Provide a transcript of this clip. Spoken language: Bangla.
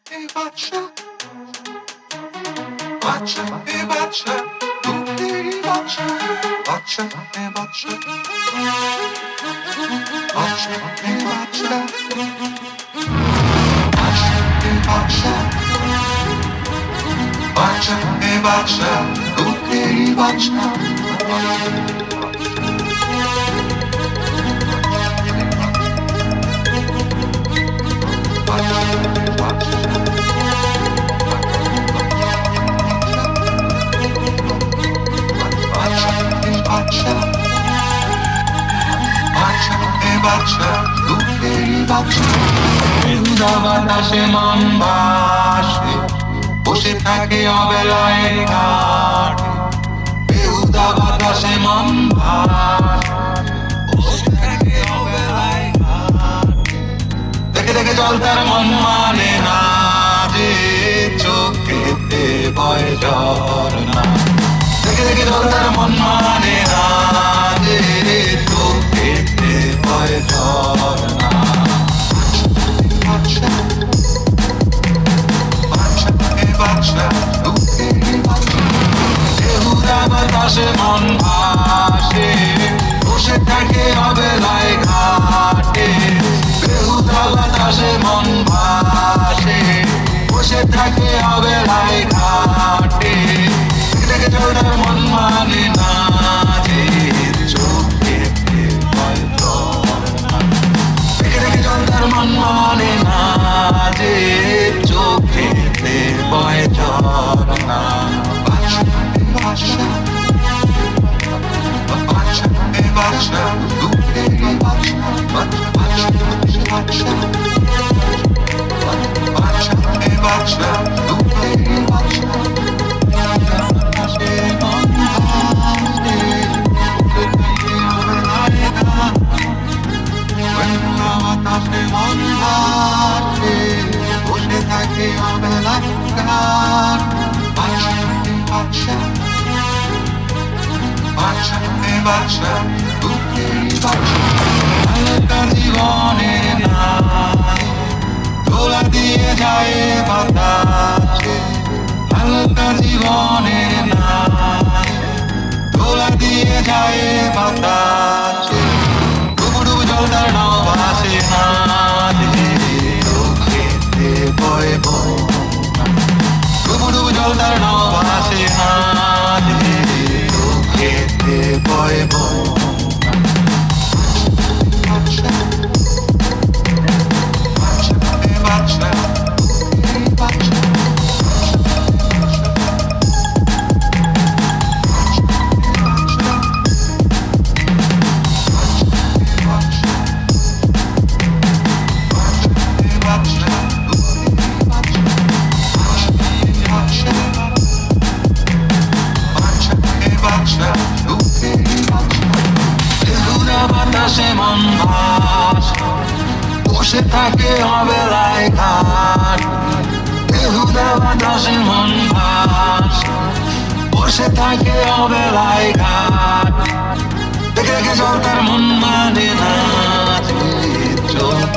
এ বাদশা, বাদশা, এ বাদশা, দুঃখেরই বাদশা, বাদশা, এ বাদশা, বাদশা, এ বাদশা, বাদশা, এ বাদশা, বাদশা, এ বাদশা, দুঃখেরই বাদশা, বেহুদা বাতাসে মন ভাসে, বসে থাকে অবেলায় ঘাটে। বেহুদা বাতাসে মন ভাসে, বসে থাকে অবেলায় ঘাটে। দেখে দেখে জল তার মন মানে না, যে চোখেতে বয় ঝরনা। দেখে দেখে জল তার মন মানে না, যে চোখেতে বয় ঝরনা। বেহুদা বাতাসে মন ভাসে, বসে থাকে অবেলায় ঘাটে। বেহুদা বাতাসে মন ভাসে, বসে থাকে অবেলায় ঘাটে। দেখে জলটার মন মানে না, যে চোখেতে ভয় ঝরনা। দেখে দেখে জলটার মন মানে না, যে চোখেতে ভয় ঝরনা। বাদশা, বাদশা, এ বাদশা, দুঃখেরই বাদশা, বাদশা, বাদশা, বাদশা, এ বাদশা, দুঃখেরই বাদশা। বাতাসে মন ভাসে, বাতাসে মন ভাসে, বসে থাকে অবেলায় ঘাটে। বাদশা, এ বাদশা, বাদশা, এ বাদশা, দুঃখেরই বাদশা। হালকা জীবনে নাই, দোলা দিয়ে যায় বাতাসে। হালকা জীবনে নাই, দোলা দিয়ে যায় বাতাসে। ডুবু ডুবু জলটার নাও ভাসে না, চোখেতে বয় বন্যা। ডুবু ডুবু জলটার নাও ভাসে না, চোখেতে বয় বন্যা। বাদশা, বাদশা, এ বাদশা, দুঃখেরই বাদশা, বাতাসে মন ভাসে, বসে থাকে অবেলায় ঘাট। বেহুদা বাতাসে মন ভাসে, বসে থাকে অবেলায় ঘাট। দেখে দেখে জল তার মন মানে না, যে চোখ